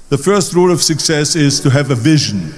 The first rule of success is to have a vision.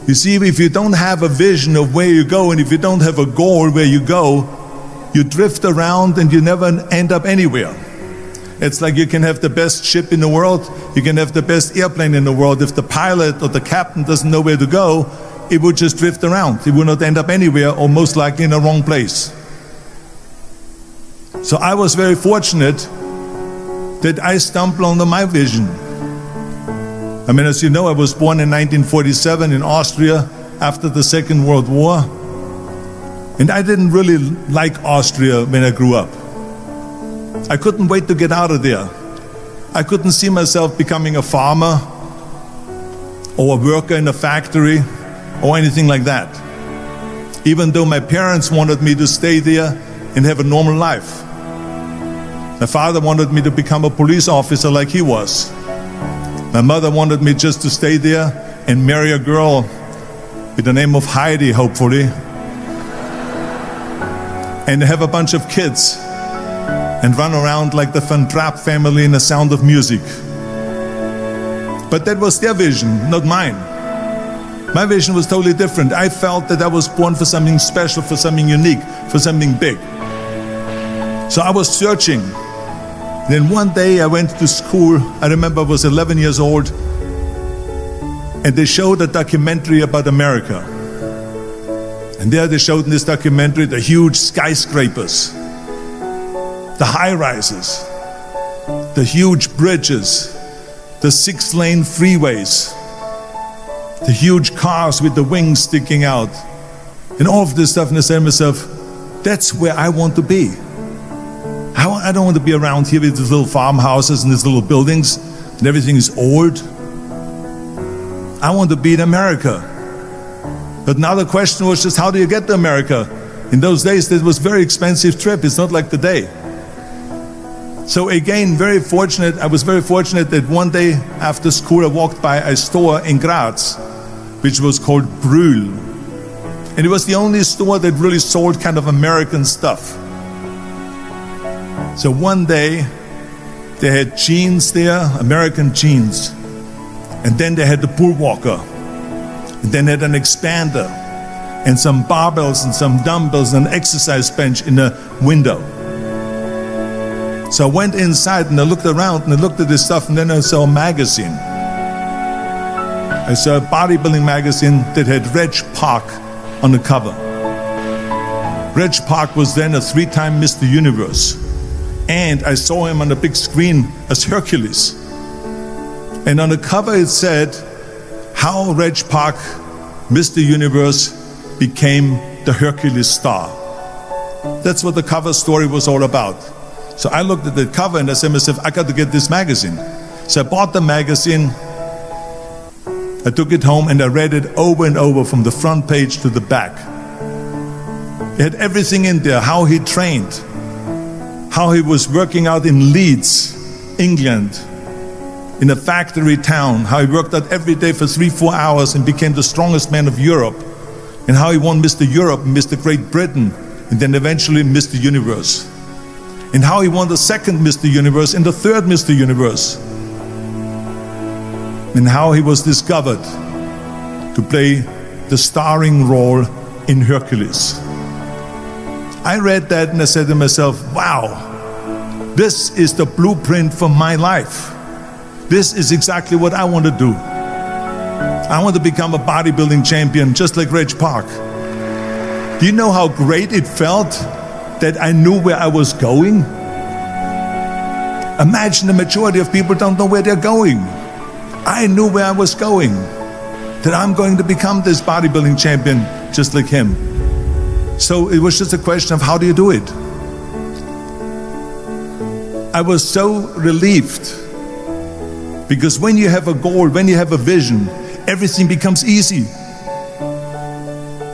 You see, if you don't have a vision of where you go, and if you don't have a goal where you go, you drift around and you never end up anywhere. It's like you can have the best ship in the world, you can have the best airplane in the world. If the pilot or the captain doesn't know where to go, it would just drift around. It would not end up anywhere, or most likely in the wrong place. So I was very fortunate that I stumbled onto my vision. I mean, as you know, I was born in 1947 in Austria after the Second World War. And I didn't really like Austria when I grew up. I couldn't wait to get out of there. I couldn't see myself becoming a farmer or a worker in a factory or anything like that. Even though my parents wanted me to stay there and have a normal life. My father wanted me to become a police officer like he was. My mother wanted me just to stay there and marry a girl with the name of Heidi, hopefully, and have a bunch of kids and run around like the Van Trapp family in The Sound of Music. But that was their vision, not mine. My vision was totally different. I felt that I was born for something special, for something unique, for something big. So I was searching. Then one day I went to school. I remember I was 11 years old, and they showed a documentary about America. And there they showed in this documentary the huge skyscrapers, the high-rises, the huge bridges, the 6-lane freeways, the huge cars with the wings sticking out, and all of this stuff. And I said to myself, that's where I want to be. I don't want to be around here with these little farmhouses and these little buildings and everything is old. I want to be in America. But now the question was just, how do you get to America? In those days, it was a very expensive trip. It's not like today. So again, I was very fortunate that one day after school I walked by a store in Graz, which was called Brühl. And it was the only store that really sold kind of American stuff. So one day, they had jeans there, American jeans. And then they had the bull walker. And then they had an expander. And some barbells and some dumbbells and an exercise bench in the window. So I went inside and I looked around and I looked at this stuff, and then I saw a magazine. I saw a bodybuilding magazine that had Reg Park on the cover. Reg Park was then a 3-time Mr. Universe. And I saw him on the big screen as Hercules. And on the cover it said, how Reg Park, Mr. Universe, became the Hercules star. That's what the cover story was all about. So I looked at the cover and I said to myself, I got to get this magazine. So I bought the magazine, I took it home and I read it over and over from the front page to the back. It had everything in there, how he trained, how he was working out in Leeds, England, in a factory town, how he worked out every day for 3-4 hours and became the strongest man of Europe, and how he won Mr. Europe and Mr. Great Britain, and then eventually Mr. Universe, and how he won the second Mr. Universe and the third Mr. Universe, and how he was discovered to play the starring role in Hercules. I read that and I said to myself, wow, this is the blueprint for my life. This is exactly what I want to do. I want to become a bodybuilding champion just like Reg Park. Do you know how great it felt that I knew where I was going? Imagine the majority of people don't know where they're going. I knew where I was going, that I'm going to become this bodybuilding champion just like him. So it was just a question of how do you do it? I was so relieved, because when you have a goal, when you have a vision, everything becomes easy.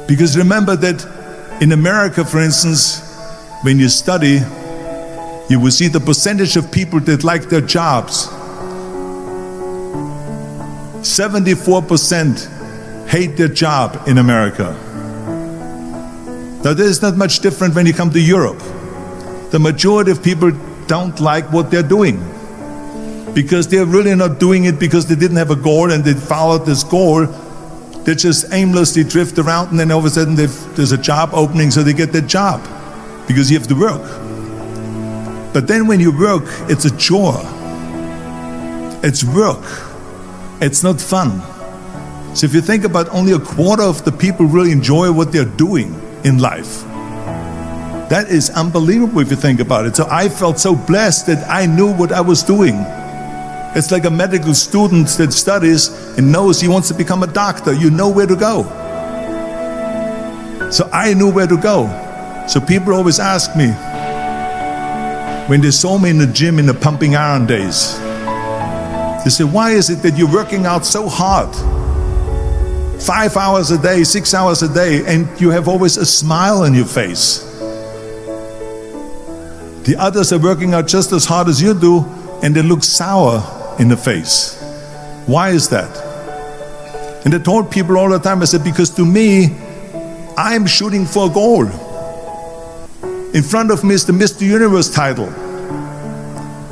Because remember that in America, for instance, when you study, you will see the percentage of people that like their jobs. 74% hate their job in America. Now, this is not much different when you come to Europe. The majority of people don't like what they're doing Because they're really not doing it because they didn't have a goal and they followed this goal. They just aimlessly drift around, and then all of a sudden there's a job opening, so they get that job because you have to work. But then when you work, it's a chore. It's work. It's not fun. So if you think about, only a quarter of the people really enjoy what they're doing in life. That is unbelievable if you think about it. So I felt so blessed that I knew what I was doing. It's like a medical student that studies and knows he wants to become a doctor. You know where to go. So I knew where to go. So people always ask me, when they saw me in the gym in the pumping iron days, they say, why is it that you're working out so hard? 5 hours a day, 6 hours a day, and you have always a smile on your face. The others are working out just as hard as you do, and they look sour in the face. Why is that? And I told people all the time, I said, because to me, I'm shooting for a goal. In front of me is the Mr. Universe title.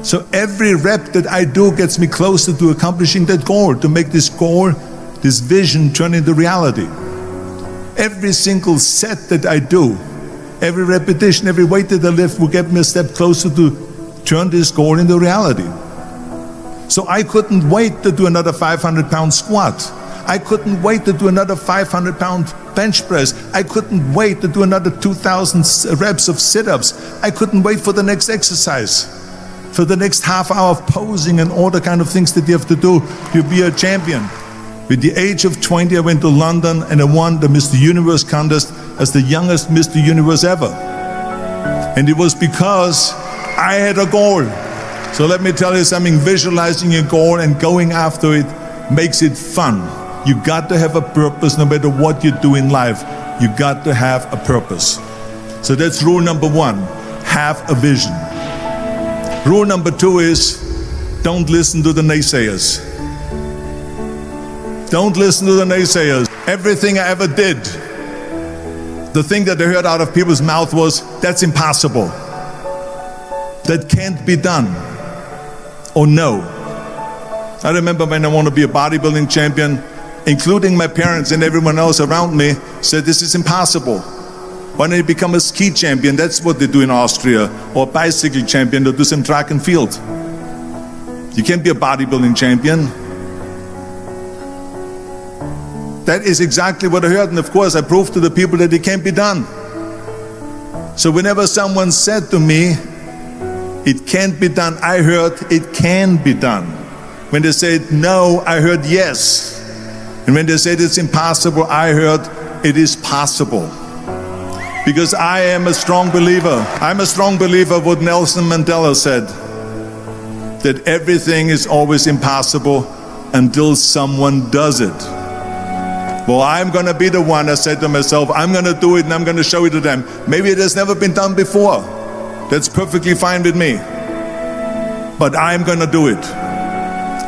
So every rep that I do gets me closer to accomplishing that goal, to make this goal, this vision turn into reality. Every single set that I do, every repetition, every weight that I lift will get me a step closer to turn this goal into reality. So I couldn't wait to do another 500-pound squat. I couldn't wait to do another 500-pound bench press. I couldn't wait to do another 2,000 reps of sit-ups. I couldn't wait for the next exercise, for the next half hour of posing and all the kind of things that you have to do to be a champion. With the age of 20, I went to London and I won the Mr. Universe contest as the youngest Mr. Universe ever. And it was because I had a goal. So let me tell you something, visualizing your goal and going after it makes it fun. You got to have a purpose no matter what you do in life. You got to have a purpose. So that's rule number one, have a vision. Rule number two is, don't listen to the naysayers. Don't listen to the naysayers. Everything I ever did, the thing that I heard out of people's mouth was, that's impossible. That can't be done. Or no. I remember when I wanted to be a bodybuilding champion, including my parents and everyone else around me, said this is impossible. Why don't you become a ski champion? That's what they do in Austria. Or a bicycle champion, or do some track and field. You can't be a bodybuilding champion. That is exactly what I heard, and of course I proved to the people that it can't be done. So whenever someone said to me, it can't be done, I heard it can be done. When they said no, I heard yes. And when they said it's impossible, I heard it is possible. Because I am a strong believer. I'm a strong believer what Nelson Mandela said, that everything is always impossible until someone does it. Well, I'm going to be the one, I said to myself, I'm going to do it and I'm going to show it to them. Maybe it has never been done before. That's perfectly fine with me. But I'm going to do it.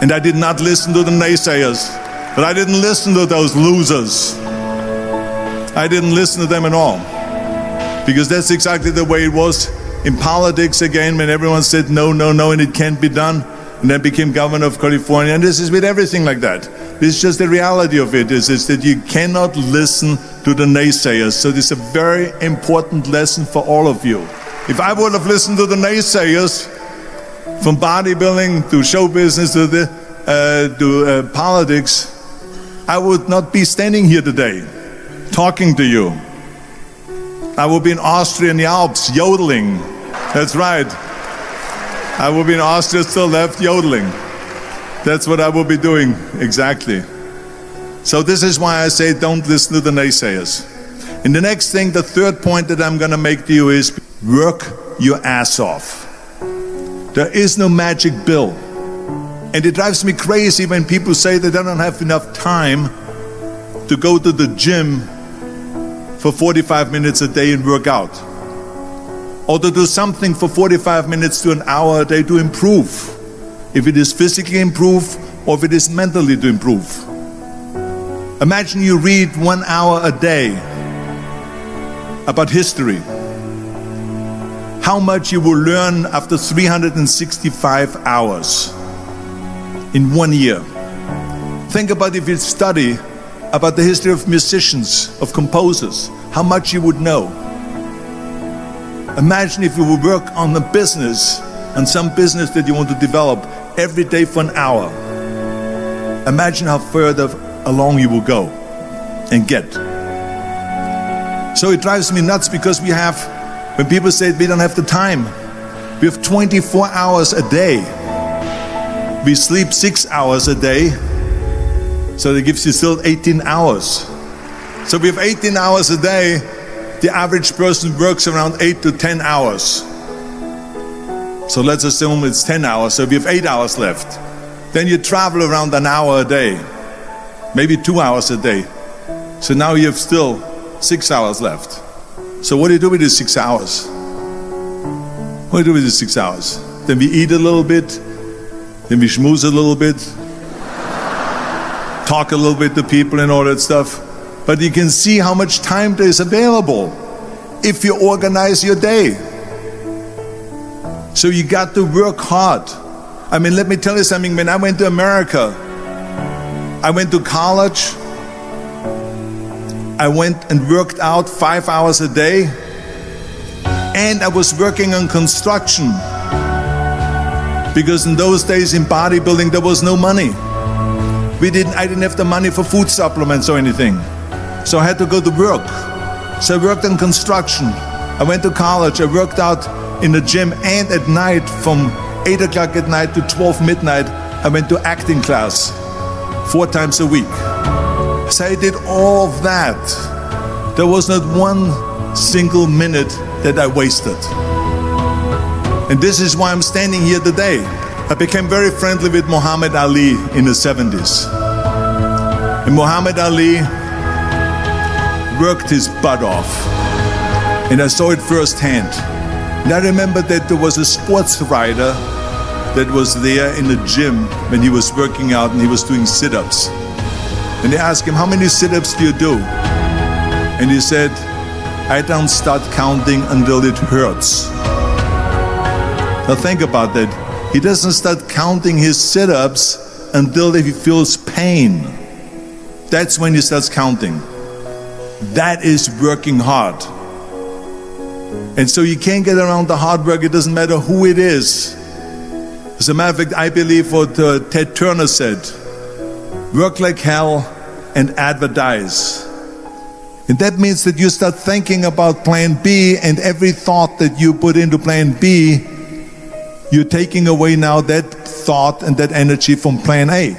And I did not listen to the naysayers. But I didn't listen to those losers. I didn't listen to them at all. Because that's exactly the way it was in politics again, when everyone said no, no, no, and it can't be done. And then became governor of California. And this is with everything like that. This is just the reality of it, is that you cannot listen to the naysayers. So this is a very important lesson for all of you. If I would have listened to the naysayers, from bodybuilding to show business to politics, I would not be standing here today talking to you. I would be in Austria in the Alps yodeling. That's right. I would be in Austria still left yodeling. That's what I will be doing, exactly. So this is why I say don't listen to the naysayers. And the next thing, the third point that I'm going to make to you is work your ass off. There is no magic pill. And it drives me crazy when people say that they don't have enough time to go to the gym for 45 minutes a day and work out. Or to do something for 45 minutes to an hour a day to improve. If it is physically improve or if it is mentally to improve. Imagine you read 1 hour a day about history. How much you will learn after 365 hours. in 1 year. Think about if you study about the history of musicians, of composers, how much you would know. Imagine if you would work on a business, on some business that you want to develop every day for an hour. Imagine how further along you will go and get. So it drives me nuts because we have, when people say we don't have the time, we have 24 hours a day. We sleep 6 hours a day, so that gives you still 18 hours. So we have 18 hours a day. The average person works around 8 to 10 hours. So let's assume it's 10 hours, so we have 8 hours left. Then you travel around an hour a day, maybe 2 hours a day. So now you have still 6 hours left. So what do you do with these 6 hours? What do you do with these 6 hours? Then we eat a little bit, then we schmooze a little bit, talk a little bit to people and all that stuff. But you can see how much time there is available if you organize your day. So you got to work hard. I mean, let me tell you something. When I went to America, I went to college. I went and worked out 5 hours a day. And I was working on construction. Because in those days in bodybuilding, there was no money. I didn't have the money for food supplements or anything. So I had to go to work. So I worked in construction. I went to college. I worked out in the gym, and at night from 8 o'clock at night to 12 midnight, I went to acting class 4 times a week. So I did all of that. There was not one single minute that I wasted. And this is why I'm standing here today. I became very friendly with Muhammad Ali in the 70s. And Muhammad Ali worked his butt off. And I saw it firsthand. And I remember that there was a sports writer that was there in the gym when he was working out and he was doing sit-ups. And they asked him, how many sit-ups do you do? And he said, I don't start counting until it hurts. Now think about that. He doesn't start counting his sit-ups until he feels pain. That's when he starts counting. That is working hard. And so you can't get around the hard work. It doesn't matter who it is. As a matter of fact, I believe what Ted Turner said, work like hell and advertise. And that means that you start thinking about plan B, and every thought that you put into plan B, you're taking away now that thought and that energy from plan A.